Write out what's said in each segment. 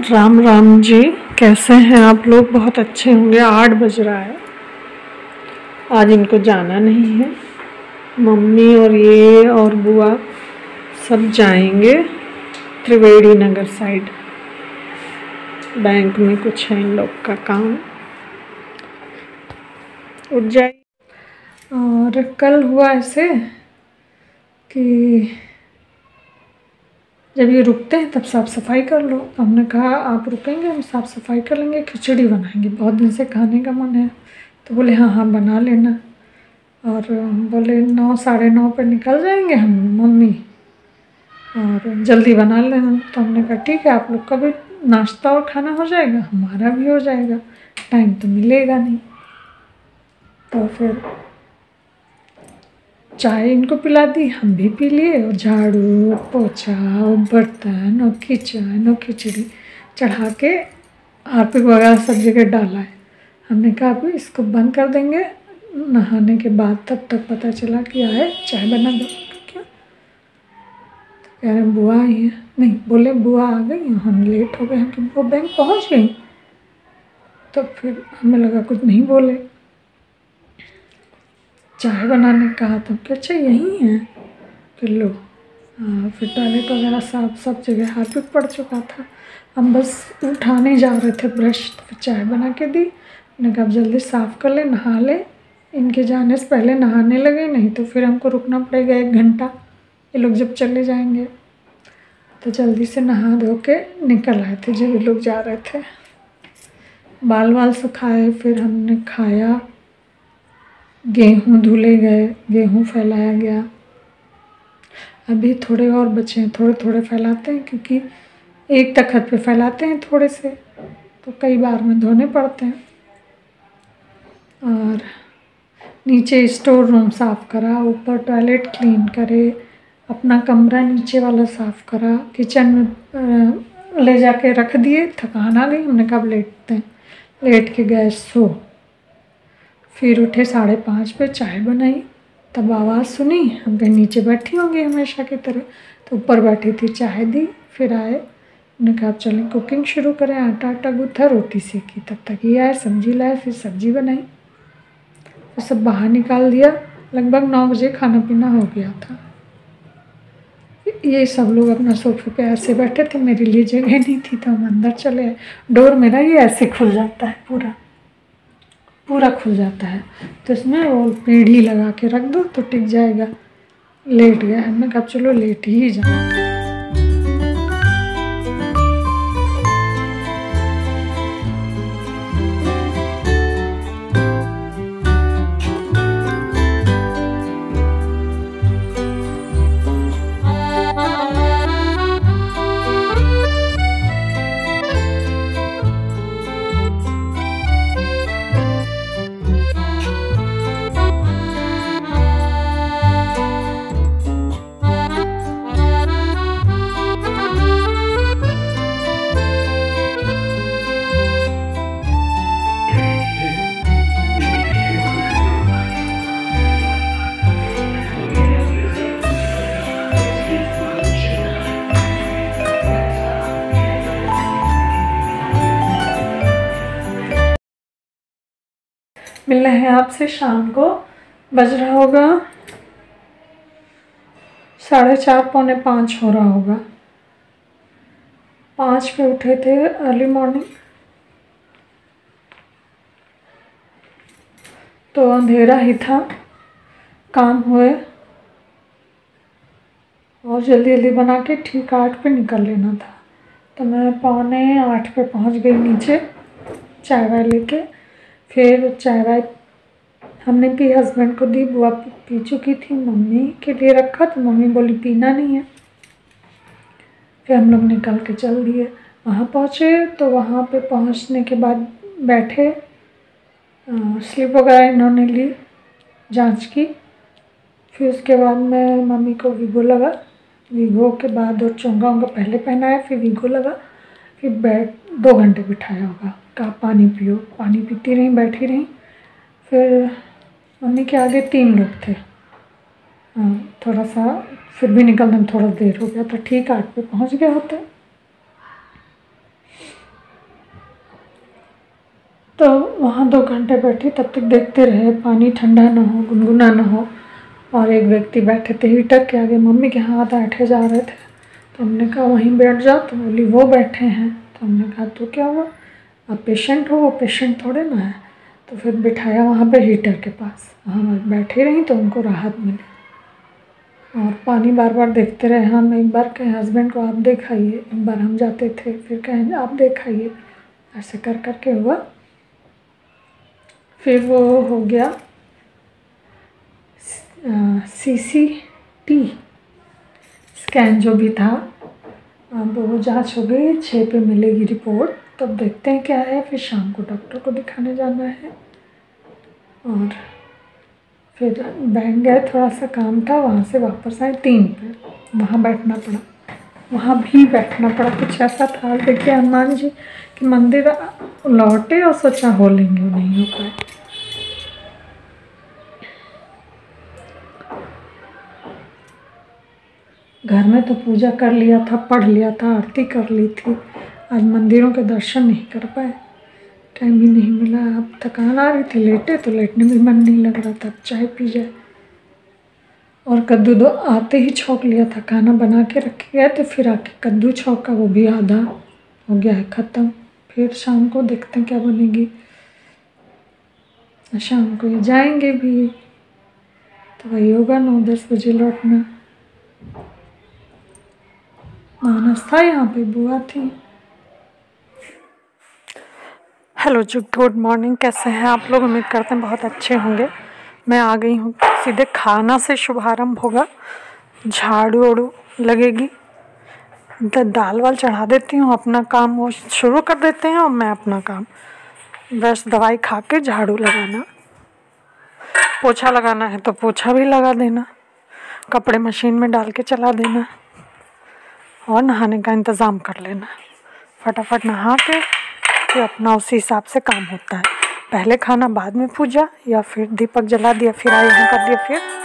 राम राम जी। कैसे हैं आप लोग? बहुत अच्छे होंगे। 8 बज रहा है। आज इनको जाना नहीं है। मम्मी और ये और बुआ सब जाएंगे त्रिवेणी नगर साइड। बैंक में कुछ है इन लोग का काम। उठ जाए। और कल हुआ ऐसे कि जब ये रुकते हैं तब साफ़ सफाई कर लो। हमने कहा आप रुकेंगे, हम साफ़ सफाई कर लेंगे, खिचड़ी बनाएंगे, बहुत दिन से खाने का मन है। तो बोले हाँ हाँ बना लेना। और बोले 9 साढ़े 9 पर निकल जाएंगे हम मम्मी, और जल्दी बना लेना। तो हमने कहा ठीक है, आप लोग का भी नाश्ता और खाना हो जाएगा, हमारा भी हो जाएगा, टाइम तो मिलेगा नहीं। तो फिर चाय इनको पिला दी, हम भी पी लिए, और झाड़ू पोछा और बर्तन और किचन और खिचड़ी चढ़ा के हार्पिक वगैरह सब जगह डाला है। हमने कहा अभी इसको बंद कर देंगे नहाने के बाद। तब तक पता चला कि आए चाय बना दो। क्या तो कह रहे बुआ आई है। नहीं, बोले बुआ आ गई, हम लेट हो गए, हम कि वो बैंक पहुँच गई। तो फिर हमें लगा कुछ नहीं बोले। चाय बनाने कहा तो कि अच्छा यही है कि लो। फिर टॉयलेट वगैरह साफ सब जगह हार्पिक पड़ चुका था। हम बस उठाने जा रहे थे ब्रश, तो फिर चाय बना के दी। मैंने कहा जल्दी साफ़ कर ले, नहा ले। इनके जाने से पहले नहाने लगे, नहीं तो फिर हमको रुकना पड़ेगा 1 घंटा, ये लोग जब चले जाएंगे। तो जल्दी से नहा धो के निकल आए थे जब ये लोग जा रहे थे। बाल सुखाए, फिर हमने खाया, गेहूँ धुले गए, गेहूँ फैलाया गया। अभी थोड़े और बचे हैं, थोड़े थोड़े फैलाते हैं, क्योंकि एक तखत पे फैलाते हैं थोड़े से, तो कई बार में धोने पड़ते हैं। और नीचे स्टोर रूम साफ़ करा, ऊपर टॉयलेट क्लीन करे, अपना कमरा नीचे वाला साफ़ करा, किचन में ले जाके रख दिए। थकान आ गई, हमने कहा लेटते हैं, लेट के गए सो। फिर उठे 5:30 पे, चाय बनाई, तब आवाज़ सुनी, हम कहीं नीचे बैठी होंगी हमेशा की तरह, तो ऊपर बैठी थी, चाय दी। फिर आए, उन्होंने कहा चलें कुकिंग शुरू करें। आटा गूँथा, रोटी सेकी, तब तक ये आए, सब्जी लाए, फिर सब्जी बनाई, फिर सब बाहर निकाल दिया। लगभग 9 बजे खाना पीना हो गया था। ये सब लोग अपना सोफे पे ऐसे बैठे थे, मेरे लिए जगह नहीं थी, तो हम अंदर चले आए। डोर मेरा ये ऐसे खुल जाता है, पूरा खुल जाता है, तो इसमें वो पीढ़ी लगा के रख दो तो टिक जाएगा। लेट गया, हमने कहा चलो लेट ही जाओ। मिलना है आपसे शाम को। बज रहा होगा 4:30 पौने 5 हो रहा होगा। 5 पे उठे थे अर्ली मॉर्निंग, तो अंधेरा ही था, काम हुए और जल्दी जल्दी बना के ठीक 8 पे निकल लेना था। तो मैं 7:45 पे पहुंच गई नीचे चाय वाय लेके। फिर चाय वाय हमने पी, हस्बैंड को दी, बुआ पी चुकी थी, मम्मी के लिए रखा, तो मम्मी बोली पीना नहीं है। फिर हम लोग निकल के चल दिए। वहाँ पहुँचे, तो वहाँ पे पहुँचने के बाद बैठे, स्लिप वगैरह इन्होंने ली, जांच की। फिर उसके बाद मैं मम्मी को वीगो लगा, वीगो के बाद और चोंगा पहले पहनाया, फिर वीगो लगा, फिर 2 घंटे बिठाया होगा, कहा पानी पियो, पानी पीती रही, बैठी रही। फिर मम्मी के आगे 3 लोग थे, थोड़ा सा फिर भी निकलने में थोड़ा देर हो गया, तो ठीक 8 पे पहुंच गए होते। तो वहाँ 2 घंटे बैठी, तब तक देखते रहे पानी ठंडा ना हो, गुनगुना ना हो। और एक व्यक्ति बैठे थे हीटर के आगे, मम्मी के हाथ ऐंठे जा रहे थे, तो हमने कहा वहीं बैठ जाओ। तो बोली वो बैठे हैं। तो हमने कहा तो क्या हुआ, अब पेशेंट हो, वो पेशेंट थोड़े ना है। तो फिर बिठाया वहाँ पे हीटर के पास, वहाँ बैठी रहीं तो उनको राहत मिली। और पानी बार बार देखते रहे। हम एक बार कहे हस्बैंड को आप देखाइए, एक बार हम जाते थे, फिर कहें आप देखाइए, ऐसे कर के हुआ। फिर वो हो गया CCT स्कैन जो भी था, अब वो जांच हो गई, 6 पे मिलेगी रिपोर्ट, तब देखते हैं क्या है। फिर शाम को डॉक्टर को दिखाने जाना है। और फिर बैंक गए, थोड़ा सा काम था, वहाँ से वापस आए 3 पे, वहाँ बैठना पड़ा, वहाँ भी बैठना पड़ा। कुछ ऐसा था, देखिए हनुमान जी कि मंदिर लौटे और सोचा हो लेंगे, वो नहीं हो पाए। घर में तो पूजा कर लिया था, पढ़ लिया था, आरती कर ली थी, आज मंदिरों के दर्शन नहीं कर पाए, टाइम ही नहीं मिला। अब थकान आ रही थी, लेटे तो लेटने में मन नहीं लग रहा था, चाय पी जाए। और कद्दू दो आते ही छौंक लिया था, खाना बना के रखे गए थे, फिर आके कद्दू छौंका, वो भी आधा हो गया है ख़त्म। फिर शाम को देखते हैं क्या बनेगी। शाम को ये जाएंगे भी, तो वही होगा 9-10 बजे लौटना। मानस था यहाँ पे, बुआ थी। हेलो जी, गुड मॉर्निंग, कैसे हैं आप लोग? उम्मीद करते हैं बहुत अच्छे होंगे। मैं आ गई हूँ, सीधे खाना से शुभारंभ होगा, झाड़ू वाड़ू लगेगी, दाल वाल चढ़ा देती हूँ, अपना काम वो शुरू कर देते हैं और मैं अपना काम, बस दवाई खा के झाड़ू लगाना, पोछा लगाना है तो पोछा भी लगा देना, कपड़े मशीन में डाल के चला देना और नहाने का इंतज़ाम कर लेना। फटाफट नहा के फिर अपना उसी हिसाब से काम होता है। पहले खाना, बाद में पूजा, या फिर दीपक जला दिया, फिर आयोजन कर दिया। फिर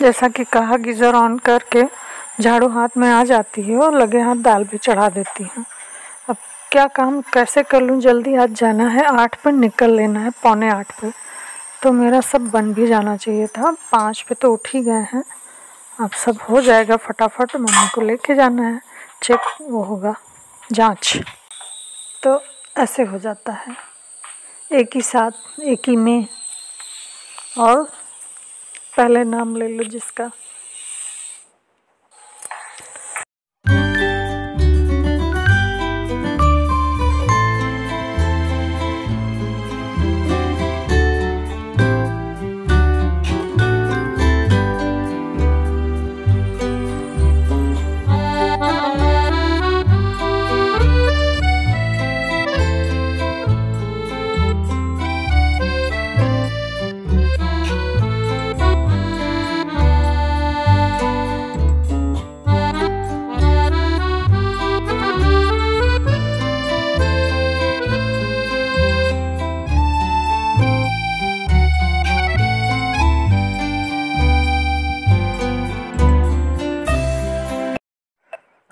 जैसा कि कहा, गीज़र ऑन करके झाड़ू हाथ में आ जाती है और लगे हाथ दाल भी चढ़ा देती हूँ। अब क्या काम कैसे कर लूँ, जल्दी आज जाना है, 8 पे निकल लेना है, 7:45 पे, तो मेरा सब बन भी जाना चाहिए था। 5 पे तो उठ ही गए हैं, अब सब हो जाएगा फटाफट। मम्मी को लेके जाना है, चेक वो होगा, जांच, तो ऐसे हो जाता है एक ही साथ, एक ही में। और पहले नाम ले लो जिसका।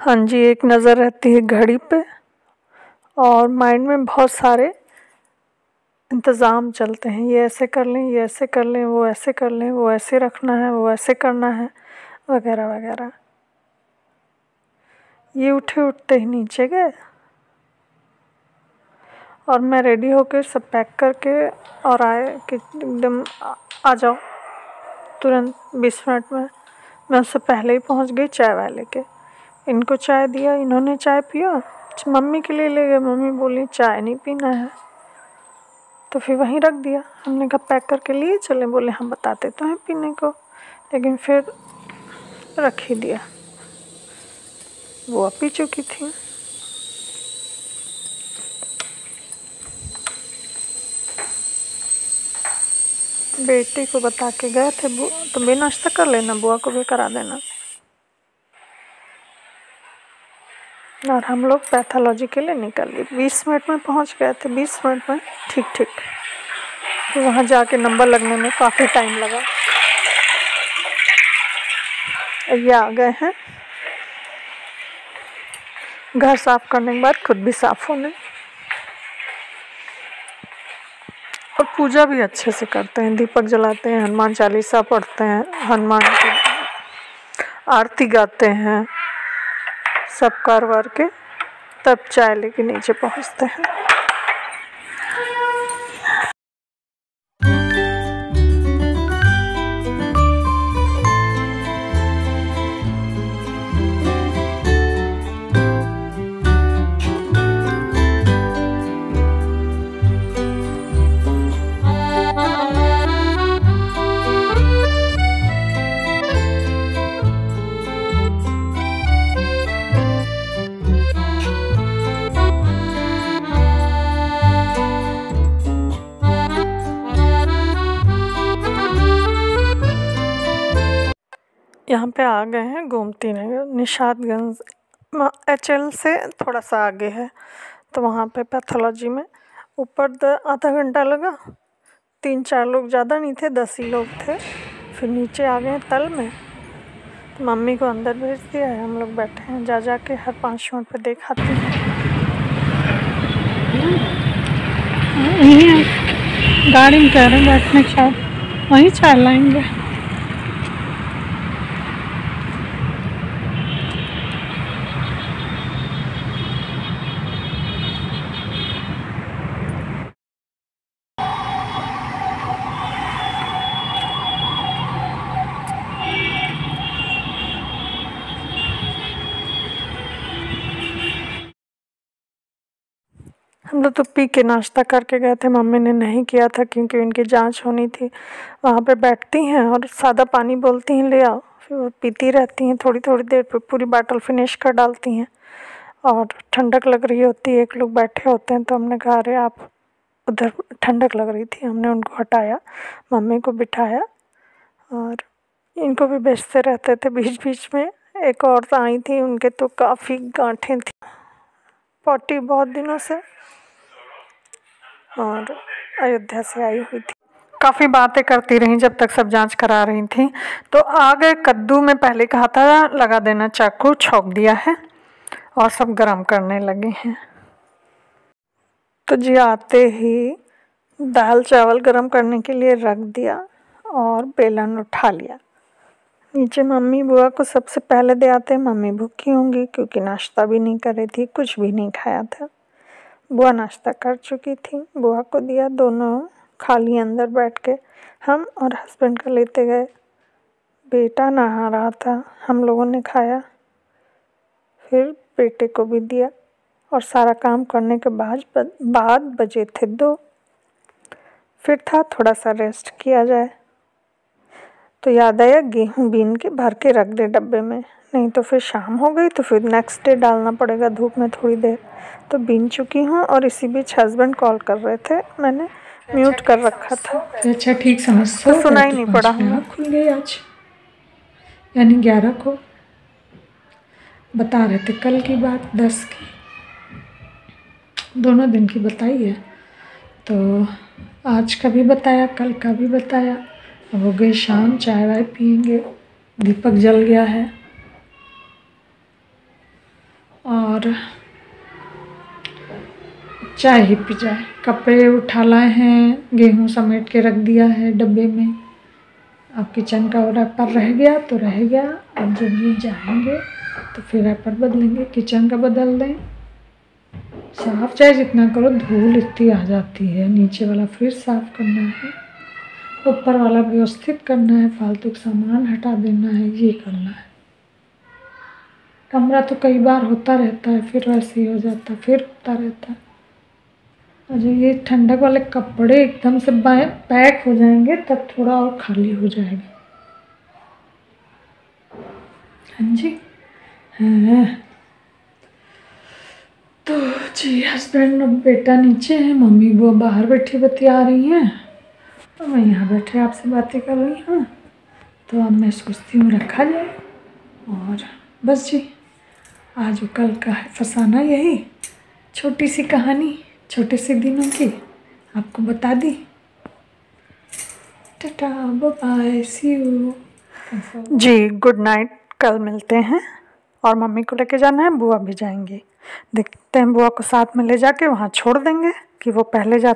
हाँ जी, एक नज़र रहती है घड़ी पे और माइंड में बहुत सारे इंतज़ाम चलते हैं, ये ऐसे कर लें, ये ऐसे कर लें, वो ऐसे कर लें, वो ऐसे रखना है, वो ऐसे करना है, वगैरह वगैरह। ये उठते ही नीचे गए और मैं रेडी होकर सब पैक करके और आए कि एकदम आ जाओ तुरंत 20 मिनट में। मैं उससे पहले ही पहुंच गई चाय वाले के। इनको चाय दिया, इन्होंने चाय पिया, मम्मी के लिए ले गए। मम्मी बोली चाय नहीं पीना है, तो फिर वहीं रख दिया। हमने कहा पैक करके लिए चले, बोले हम बताते तो हैं पीने को, लेकिन फिर रख ही दिया। वो पी चुकी थी। बेटी को बता के गए थे तुम भी नाश्ता कर लेना, बुआ को भी करा देना। और हम लोग पैथोलॉजी के लिए निकल गए। 20 मिनट में पहुंच गए थे, 20 मिनट में ठीक। तो वहाँ जाके नंबर लगने में काफ़ी टाइम लगा। ये आ गए हैं, घर साफ करने के बाद खुद भी साफ होने, और पूजा भी अच्छे से करते हैं। दीपक जलाते हैं, हनुमान चालीसा पढ़ते हैं, हनुमान की आरती गाते हैं, सब कर वार के तब चाय लेके नीचे पहुंचते हैं। यहाँ पे आ गए हैं गोमती नगर, निषादगंज HL से थोड़ा सा आगे है। तो वहाँ पे पैथोलॉजी में ऊपर आधा घंटा लगा। 3-4 लोग, ज़्यादा नहीं थे, 10 ही लोग थे। फिर नीचे आ गए तल में, तो मम्मी को अंदर भेज दिया है। हम लोग बैठे हैं, जा के हर 5 मिनट पे देखाते हैं। गाड़ी में कह रहे हैं बैठने के साथ, वहीं चाय लाएंगे। हम लोग तो पी के नाश्ता करके गए थे। मम्मी ने नहीं किया था क्योंकि उनकी जांच होनी थी। वहाँ पे बैठती हैं और सादा पानी बोलती हैं ले आओ, फिर वो पीती रहती हैं। थोड़ी थोड़ी देर पे पूरी बॉटल फिनिश कर डालती हैं और ठंडक लग रही होती है। एक लोग बैठे होते हैं, तो हमने कहा अरे आप उधर, ठंडक लग रही थी, हमने उनको हटाया, मम्मी को बिठाया और इनको भी बेचते रहते थे बीच बीच में। एक औरत आई थी, उनके तो काफ़ी गांठें थी, पॉटी बहुत दिनों से, और अयोध्या से आई हुई थी। काफ़ी बातें करती रहीं जब तक सब जांच करा रही थी। तो आ गए कद्दू में, पहले कहा था लगा देना चाकू, छौंक दिया है और सब गरम करने लगे हैं। तो जी आते ही दाल चावल गरम करने के लिए रख दिया और बेलन उठा लिया। नीचे मम्मी बुआ को सबसे पहले दे आते। मम्मी भूखी होंगी क्योंकि नाश्ता भी नहीं कर रही थी, कुछ भी नहीं खाया था। बुआ नाश्ता कर चुकी थी, बुआ को दिया, दोनों खा लिए अंदर बैठ के। हम और हस्बैंड का लेते गए। बेटा नहा रहा था, हम लोगों ने खाया, फिर बेटे को भी दिया और सारा काम करने के बाद बजे थे 2। फिर था थोड़ा सा रेस्ट किया जाए, तो याद आया गेहूँ बीन के भर के रख दे डब्बे में, नहीं तो फिर शाम हो गई तो फिर नेक्स्ट डे डालना पड़ेगा धूप में थोड़ी देर। तो बीन चुकी हूँ और इसी बीच हस्बैंड कॉल कर रहे थे, मैंने म्यूट कर रखा था। अच्छा ठीक समझ, तो सुना ही नहीं पड़ा। खुल गई आज, यानी 11 को बता रहे थे, कल की बात 10 की, दोनों दिन की बताई है। तो आज का भी बताया, कल का भी बताया। अब हो गई शाम, चाय वाय पियेंगे, दीपक जल गया है। और चाय ही पी जाए। कपड़े उठा लाए हैं, गेहूँ समेट के रख दिया है डब्बे में। अब किचन का रैपर रह गया तो रह गया, अब जब ये जाएंगे तो फिर रैपर बदलेंगे, किचन का बदल दें। साफ चाहे जितना करो धूल इतनी आ जाती है। नीचे वाला फ्रिज साफ करना है, ऊपर वाला व्यवस्थित करना है, फालतू का सामान हटा देना है, ये करना है। कमरा तो कई बार होता रहता है, फिर वैसे ही हो जाता है, फिर होता रहता है। और जब ये ठंडक वाले कपड़े एकदम से पैक हो जाएंगे तब थोड़ा और खाली हो जाएगा। हाँ जी, हाँ। तो जी हस्बैंड और बेटा नीचे हैं, मम्मी वो बाहर बैठी बतिया रही हैं और मैं यहाँ बैठे आपसे बातें कर रही हूँ। तो अब मैं सोचती हूँ रखा जाए। और बस जी, आज वो कल का है फसाना। यही छोटी सी कहानी छोटे से दिनों की आपको बता दी। Tata bye bye, see you ji, good night. कल मिलते हैं। और मम्मी को लेके जाना है, बुआ भी जाएंगी। देखते हैं बुआ को साथ में ले जाके वहाँ छोड़ देंगे कि वो पहले जा